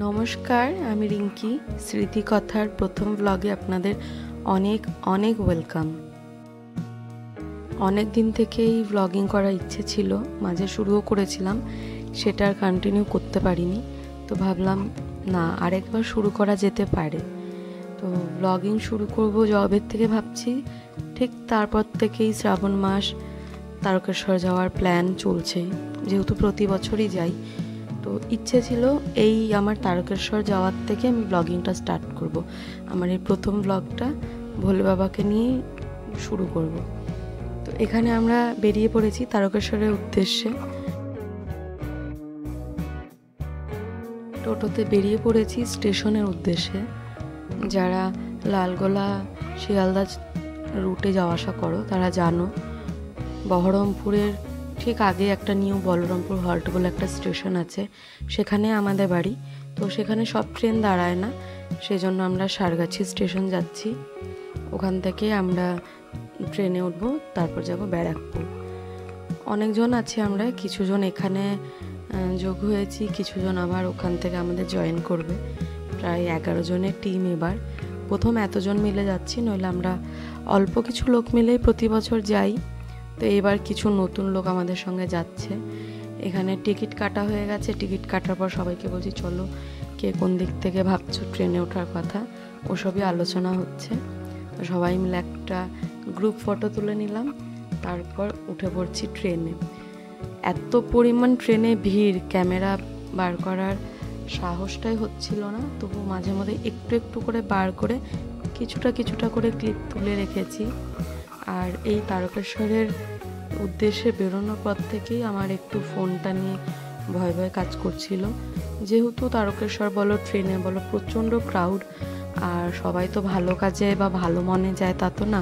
নমস্কার, আমি রিঙ্কি। স্মৃতিকথার প্রথম ব্লগে আপনাদের অনেক অনেক ওয়েলকাম। অনেক দিন থেকেই ব্লগিং করার ইচ্ছে ছিল, মাঝে শুরুও করেছিলাম, সেটা আর কন্টিনিউ করতে পারিনি। তো ভাবলাম না, আরেকবার শুরু করা যেতে পারে। তো ব্লগিং শুরু করব জবের থেকে ভাবছি। ঠিক তারপর থেকেই শ্রাবণ মাস, তারকেশ্বর যাওয়ার প্ল্যান চলছেই, যেহেতু প্রতি বছরই যাই। তো ইচ্ছে ছিল এই আমার তারকেশ্বর যাওয়ার থেকে আমি ব্লগিংটা স্টার্ট করব। আমার এই প্রথম ব্লগটা ভোলে বাবাকে নিয়েই শুরু করব। তো এখানে আমরা বেরিয়ে পড়েছি তারকেশ্বরের উদ্দেশ্যে। টোটোতে বেরিয়ে পড়েছি স্টেশনের উদ্দেশ্যে। যারা লালগোলা শিয়ালদা রুটে যাওয়া আসা করো তারা জানো, বহরমপুরের ঠিক আগে একটা নিউ বলরামপুর হল্ট বলে একটা স্টেশন আছে, সেখানে আমাদের বাড়ি। তো সেখানে সব ট্রেন দাঁড়ায় না, সেজন্য আমরা সারগাছি স্টেশন যাচ্ছি। ওখান থেকে আমরা ট্রেনে উঠবো, তারপর যাব ব্যারাকপুর। অনেকজন আছি আমরা, কিছুজন এখানে যোগ হয়েছি, কিছুজন আবার ওখান থেকে আমাদের জয়েন করবে। প্রায় 11 জনের টিম এবার। প্রথম এতজন মিলে যাচ্ছি, নইলে আমরা অল্প কিছু লোক মিলেই প্রতি বছর যাই। তো এবার কিছু নতুন লোক আমাদের সঙ্গে যাচ্ছে। এখানে টিকিট কাটা হয়ে গেছে। টিকিট কাটার পর সবাইকে বলছি চলো, কে কোন দিক থেকে ভাবছো ট্রেনে ওঠার কথা, ওসবই আলোচনা হচ্ছে। তো সবাই মিলে একটা গ্রুপ ফটো তুলে নিলাম, তারপর উঠে পড়ছি ট্রেনে। এত পরিমাণ ট্রেনে ভিড়, ক্যামেরা বার করার সাহসটাই হচ্ছিল না, তবু মাঝে মধ্যে একটু একটু করে বার করে কিছুটা করে ক্লিপ তুলে রেখেছি। আর এই তারকেশ্বরের উদ্দেশ্যে বেরোনোর পর থেকেই আমার একটু ফোনটা নিয়ে ভয় ভয় কাজ করছিল, যেহেতু তারকেশ্বর বলো ট্রেনে বলো প্রচণ্ড ক্রাউড। আর সবাই তো ভালো কাজে বা ভালো মনে যায় তা তো না,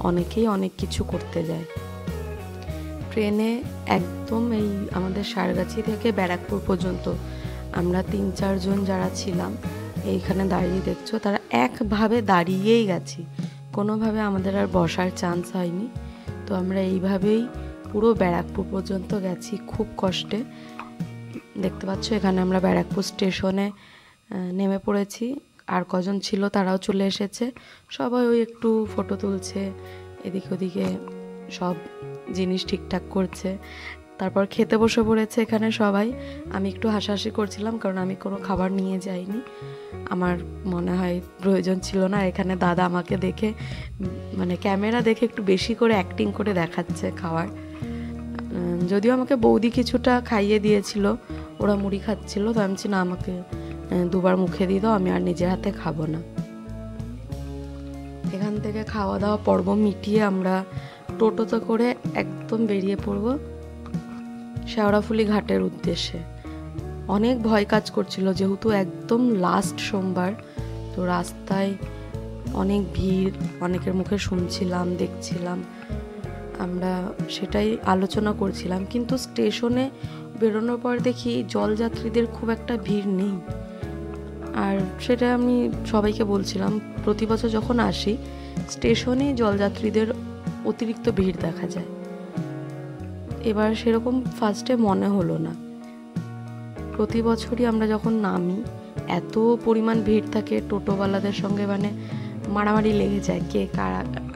অনেকেই অনেক কিছু করতে যায়। ট্রেনে একদম এই আমাদের সারগাছি থেকে ব্যারাকপুর পর্যন্ত আমরা 3-4 জন যারা ছিলাম এইখানে দাঁড়িয়ে দেখছো, তারা একভাবে দাঁড়িয়েই গেছি, কোনোভাবে আমাদের আর বসার চান্স হয়নি। তো আমরা এইভাবেই পুরো ব্যারাকপুর পর্যন্ত গেছি খুব কষ্টে। দেখতে পাচ্ছ এখানে আমরা ব্যারাকপুর স্টেশনে নেমে পড়েছি। আর কজন ছিল তারাও চলে এসেছে, সবাই ওই একটু ফটো তুলছে, এদিকে ওদিকে সব জিনিস ঠিকঠাক করছে। তারপর খেতে বসে পড়েছে এখানে সবাই। আমি একটু হাসাহাসি করছিলাম, কারণ আমি কোনো খাবার নিয়ে যাইনি, আমার মনে হয় প্রয়োজন ছিল না। এখানে দাদা আমাকে দেখে মানে ক্যামেরা দেখে একটু বেশি করে অ্যাক্টিং করে দেখাচ্ছে খাওয়ার। যদিও আমাকে বৌদি কিছুটা খাইয়ে দিয়েছিল, ওরা মুড়ি খাচ্ছিল, তো আমি না, আমাকে দুবার মুখে দিয়ে দাও, আমি আর নিজের হাতে খাবো না। এখান থেকে খাওয়া দাওয়া পর্ব মিটিয়ে আমরা টোটোতে করে একদম বেরিয়ে পড়ব শেওড়াফুলি ঘাটের উদ্দেশ্যে। অনেক ভয় কাজ করছিল, যেহেতু একদম লাস্ট সোমবার, তো রাস্তায় অনেক ভিড়, অনেকের মুখে শুনছিলাম, দেখছিলাম, আমরা সেটাই আলোচনা করছিলাম। কিন্তু স্টেশনে বেরোনোর পর দেখি জলযাত্রীদের খুব একটা ভিড় নেই। আর সেটা আমি সবাইকে বলছিলাম, প্রতি বছর যখন আসি স্টেশনে জলযাত্রীদের অতিরিক্ত ভিড় দেখা যায়, এবার সেরকম ফার্স্টে মনে হলো না। প্রতি বছরই আমরা যখন নামি এত পরিমাণ ভিড় থাকে, টোটোওয়ালাদের সঙ্গে মানে মারামারি লেগে যায়, কে কার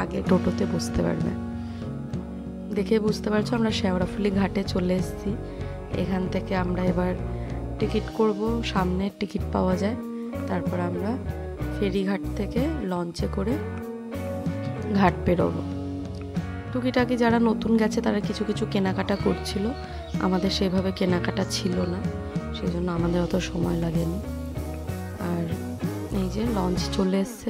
আগে টোটোতে বসতে পারবে। দেখে বুঝতে পারছো আমরা শেওড়াফুলি ঘাটে চলে এসেছি। এখান থেকে আমরা এবার টিকিট করব, সামনের টিকিট পাওয়া যায়। তারপর আমরা ফেরিঘাট থেকে লঞ্চে করে ঘাট পেরোবো। টুকিটাকি যারা নতুন গেছে তারা কিছু কিছু কেনাকাটা করছিল, আমাদের সেভাবে কেনাকাটা ছিল না, সেই জন্য আমাদের অত সময় লাগেনি। আর এই যে লঞ্চ চলে এসছে,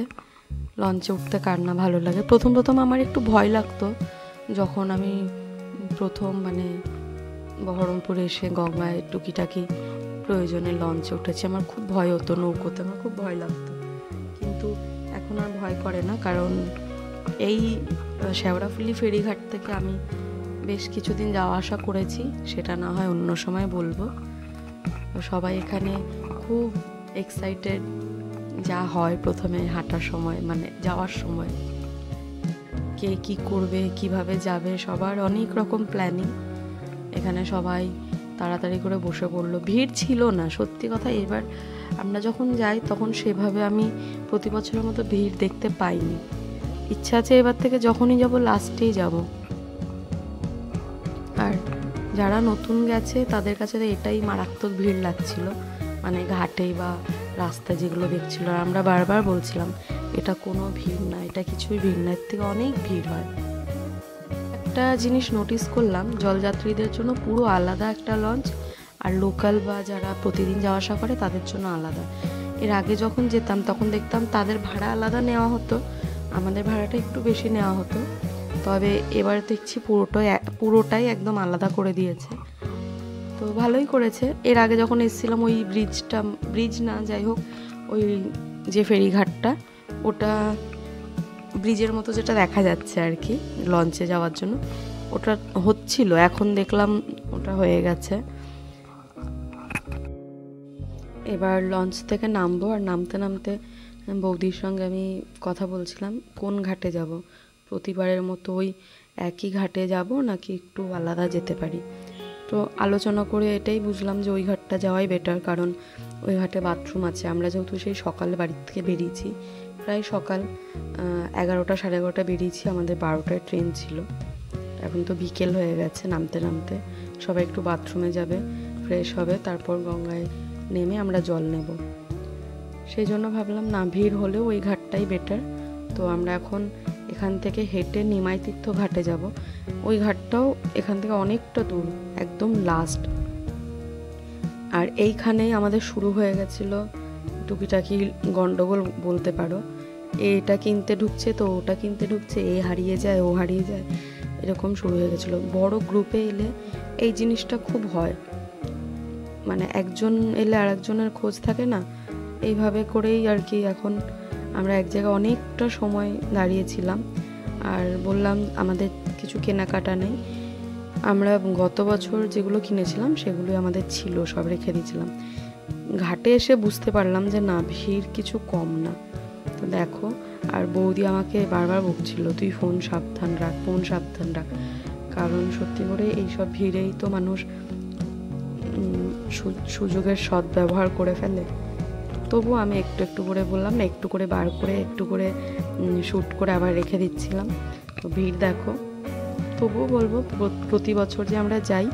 লঞ্চে উঠতে কার না ভালো লাগে। প্রথম আমার একটু ভয় লাগতো, যখন আমি প্রথম মানে বহরমপুরে এসে গঙ্গায় টুকিটাকি প্রয়োজনে লঞ্চে উঠেছি, আমার খুব ভয় হতো, নৌকোতে আমার খুব ভয় লাগতো। কিন্তু এখন আর ভয় করে না, কারণ এই শেওড়াফুলি ফেরিঘাট থেকে আমি বেশ কিছুদিন যাওয়া আসা করেছি, সেটা না হয় অন্য সময় বলবো। সবাই এখানে খুব এক্সাইটেড, যা হয় প্রথমে হাঁটার সময় মানে যাওয়ার সময়, কে কি করবে, কিভাবে যাবে, সবার অনেক রকম প্ল্যানিং। এখানে সবাই তাড়াতাড়ি করে বসে পড়লো। ভিড় ছিল না সত্যি কথা, এবার আমরা যখন যাই তখন সেভাবে আমি প্রতি বছরের মতো ভিড় দেখতে পাইনি। ইচ্ছা আছে এবার থেকে যখনই যাব লাস্টেই যাব। আর যারা নতুন গেছে তাদের কাছে এটাই মারাত্মক ভিড় লাগছিল, মানে ঘাটে বা রাস্তা যেগুলো দেখছিল। আর আমরা বারবার বলছিলাম এটা কোনো ভিড় না, এটা কিছুই ভিড় না, এর থেকে অনেক ভিড় হয়। একটা জিনিস নোটিস করলাম, জলযাত্রীদের জন্য পুরো আলাদা একটা লঞ্চ, আর লোকাল বা যারা প্রতিদিন যাওয়া আসা করে তাদের জন্য আলাদা। এর আগে যখন যেতাম তখন দেখতাম তাদের ভাড়া আলাদা নেওয়া হতো, আমাদের ভাড়াটা একটু বেশি নেওয়া হতো। তবে এবার দেখছি পুরোটাই একদম আলাদা করে দিয়েছে, তো ভালোই করেছে। এর আগে যখন এসেছিলাম ওই ব্রিজ না, যাই হোক, ওই যে ফেরিঘাটটা, ওটা ব্রিজের মতো যেটা দেখা যাচ্ছে আর কি লঞ্চে যাওয়ার জন্য, ওটা হচ্ছিল, এখন দেখলাম ওটা হয়ে গেছে। এবার লঞ্চ থেকে নামবো, আর নামতে নামতে বৌদির সঙ্গে আমি কথা বলছিলাম কোন ঘাটে যাব, প্রতিবারের মতো ওই একই ঘাটে যাব নাকি একটু আলাদা যেতে পারি। তো আলোচনা করে এটাই বুঝলাম যে ওই ঘাটটা যাওয়াই বেটার, কারণ ওই ঘাটে বাথরুম আছে। আমরা যেহেতু সেই সকালে বাড়ির থেকে বেরিয়েছি, প্রায় সকাল 11টা সাড়ে 11টা বেরিয়েছি, আমাদের 12টায় ট্রেন ছিল। এখন তো বিকেল হয়ে গেছে, নামতে নামতে সবাই একটু বাথরুমে যাবে, ফ্রেশ হবে, তারপর গঙ্গায় নেমে আমরা জল নেব। সেই জন্য ভাবলাম না, ভিড় হলেও ওই ঘাটটাই বেটার। তো আমরা এখন এখান থেকে হেঁটে নিমাই তীর্থ ঘাটে যাব। ওই ঘাটটাও এখান থেকে অনেকটা দূর, একদম লাস্ট। আর এইখানেই আমাদের শুরু হয়ে গেছিল টুকিটাকি গন্ডগোল বলতে পারো। এটা কিনতে ঢুকছে তো ওটা কিনতে ঢুকছে, এ হারিয়ে যায় ও হারিয়ে যায়, এরকম শুরু হয়ে গেছিলো। বড় গ্রুপে এলে এই জিনিসটা খুব হয়, মানে একজন এলে আর একজনের খোঁজ থাকে না, এইভাবে করেই আর কি। এখন আমরা এক জায়গায় অনেকটা সময় দাঁড়িয়েছিলাম, আর বললাম আমাদের কিছু কেনাকাটা নেই। আমরা গত বছর যেগুলো কিনেছিলাম সেগুলোই আমাদের ছিল, সব রেখে দিয়েছিলাম। ঘাটে এসে বুঝতে পারলাম যে না, ভিড় কিছু কম না। তো দেখো, আর বৌদি আমাকে বারবার বকছিল তুই ফোন সাবধান রাখ, ফোন সাবধান রাখ, কারণ সত্যি করে এইসব ভিড়েই তো মানুষ সুযোগের সদ্ব্যবহার করে ফেলে। তবু আমি একটু একটু করে বললাম না, একটু করে বার করে একটু করে শ্যুট করে আবার রেখে দিচ্ছিলাম। তো ভিড় দেখো, তবুও বলবো প্রতি বছর যে আমরা যাই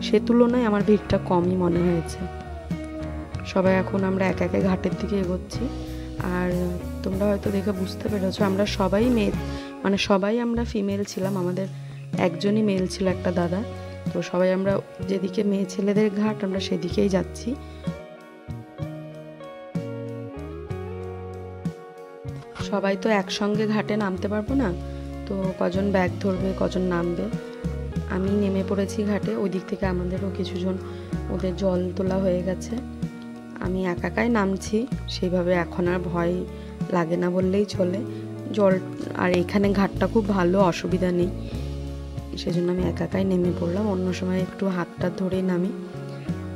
সে তুলনায় আমার ভিড়টা কমই মনে হয়েছে। সবাই এখন আমরা এক একে ঘাটের দিকে এগোচ্ছি। আর তোমরা হয়তো দেখে বুঝতে পেরেছো, আমরা সবাই মেয়ে, মানে সবাই আমরা ফিমেল ছিলাম, আমাদের একজনই মেল ছিল, একটা দাদা। তো সবাই আমরা যেদিকে মেয়ে ছেলেদের ঘাট আমরা সেদিকেই যাচ্ছি। সবাই তো একসঙ্গে ঘাটে নামতে পারবো না, তো কজন ব্যাগ ধরবে, কজন নামবে। আমি নেমে পড়েছি ঘাটে, ওই দিক থেকে আমাদেরও কিছুজন, ওদের জল তোলা হয়ে গেছে। আমি একাই নামছি, সেইভাবে এখন আর ভয় লাগে না বললেই চলে। জল, আর এখানে ঘাটটা খুব ভালো, অসুবিধা নেই, সেজন্য আমি একাই নেমে পড়লাম। অন্য সময় একটু হাতটা ধরেই নামি।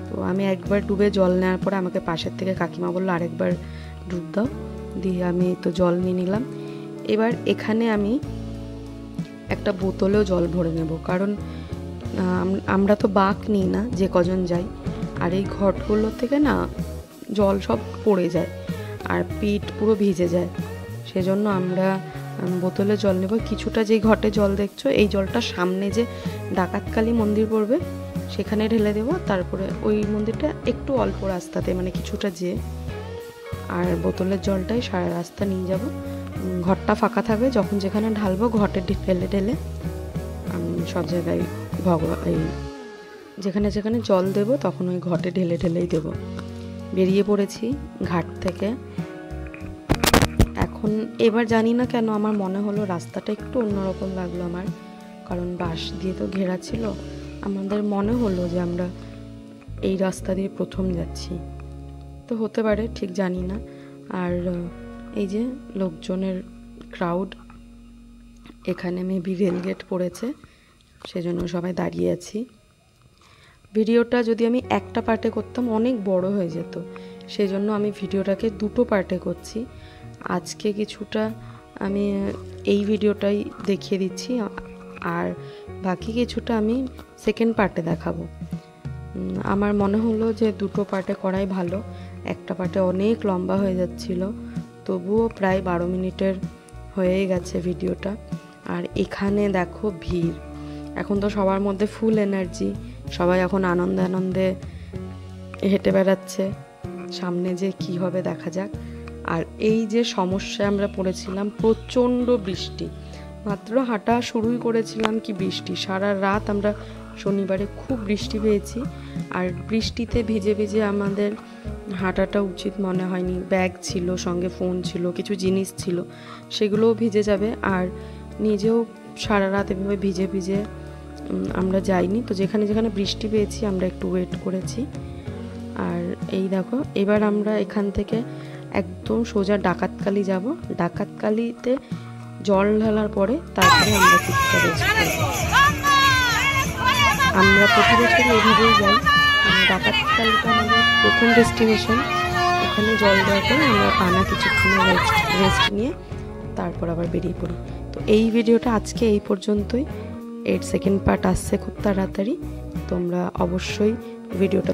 তো আমি একবার ডুবে জল নেওয়ার পরে আমাকে পাশের থেকে কাকিমা বললো আরেকবার ডুব দাও, দিয়ে আমি তো জল নিয়ে নিলাম। এবার এখানে আমি একটা বোতলেও জল ভরে নেব, কারণ আমরা তো বাঁক নিই না যে কজন যাই, আর এই ঘটগুলো থেকে না জল সব পড়ে যায় আর পিঠ পুরো ভিজে যায়। সেজন্য আমরা বোতলে জল নেব। কিছুটা যেই ঘটে জল দেখছো, এই জলটা সামনে যে ডাকাতকালী মন্দির পড়বে সেখানে ঢেলে দেবো, তারপরে ওই মন্দিরটা একটু অল্প রাস্তাতে, মানে কিছুটা যে, আর বোতলের জলটাই সারা রাস্তা নিয়ে যাব। ঘরটা ফাঁকা থাকবে, যখন যেখানে ঢালবো ঘটে ঢেলে ঢেলে সব জায়গায় এই যেখানে যেখানে জল দেব তখন ওই ঘটে ঢেলে ঢেলেই দেব। বেরিয়ে পড়েছি ঘাট থেকে। এখন এবার জানি না কেন আমার মনে হলো রাস্তাটা একটু অন্যরকম লাগলো আমার, কারণ বাঁশ দিয়ে তো ঘেরা ছিল। আমাদের মনে হলো যে আমরা এই রাস্তা দিয়ে প্রথম যাচ্ছি, তো হতে পারে, ঠিক জানি না। আর এই যে লোকজনের ক্রাউড, এখানে মেবি রেলগেট পড়েছে, সেজন্য সবাই দাঁড়িয়ে আছি। ভিডিওটা যদি আমি একটা পার্টে করতাম অনেক বড় হয়ে যেত, সেজন্য আমি ভিডিওটাকে দুটো পার্টে করছি। আজকে কিছুটা আমি এই ভিডিওটাই দেখিয়ে দিচ্ছি, আর বাকি কিছুটা আমি সেকেন্ড পার্টে দেখাবো। আমার মনে হলো যে দুটো পার্টে করাই ভালো, একটা পার্টে অনেক লম্বা হয়ে যাচ্ছিল, তবুও প্রায় 12 মিনিটের হয়েই গেছে ভিডিওটা। আর এখানে দেখো ভিড়, এখন তো সবার মধ্যে ফুল এনার্জি, সবাই এখন আনন্দে আনন্দে হেঁটে বেড়াচ্ছে, সামনে যে কি হবে দেখা যাক। আর এই যে সমস্যায় আমরা পড়েছিলাম, প্রচণ্ড বৃষ্টি, মাত্র হাঁটা শুরুই করেছিলাম কি বৃষ্টি, সারা রাত আমরা শনিবারে খুব বৃষ্টি পেয়েছি। আর বৃষ্টিতে ভিজে ভিজে আমাদের হাঁটাটা উচিত মনে হয়নি, ব্যাগ ছিল, সঙ্গে ফোন ছিল, কিছু জিনিস ছিল, সেগুলোও ভিজে যাবে। আর নিজেও সারা রাত এভাবে ভিজে ভিজে আমরা যাইনি, তো যেখানে যেখানে বৃষ্টি পেয়েছি আমরা একটু ওয়েট করেছি। আর এই দেখো, এবার আমরা এখান থেকে একদম সোজা ডাকাতকালী যাব। ডাকাতকালীতে জল ঢালার পরে তারপরে আমরা কিছুটা রেস্ট করব। আমরা প্রতি বছর এভাবেই যাই, ডাকাতকালীটা আমাদের প্রথম ডেস্টিনেশন। ওখানে জল দেওয়ার পরে আমরা টানা কিছুক্ষণ রেস্ট নিয়ে তারপর আবার বেরিয়ে পড়ি। তো এই ভিডিওটা আজকে এই পর্যন্তই, এর সেকেন্ড পার্ট আসছে খুব তাড়াতাড়ি, তোমরা অবশ্যই ভিডিওটা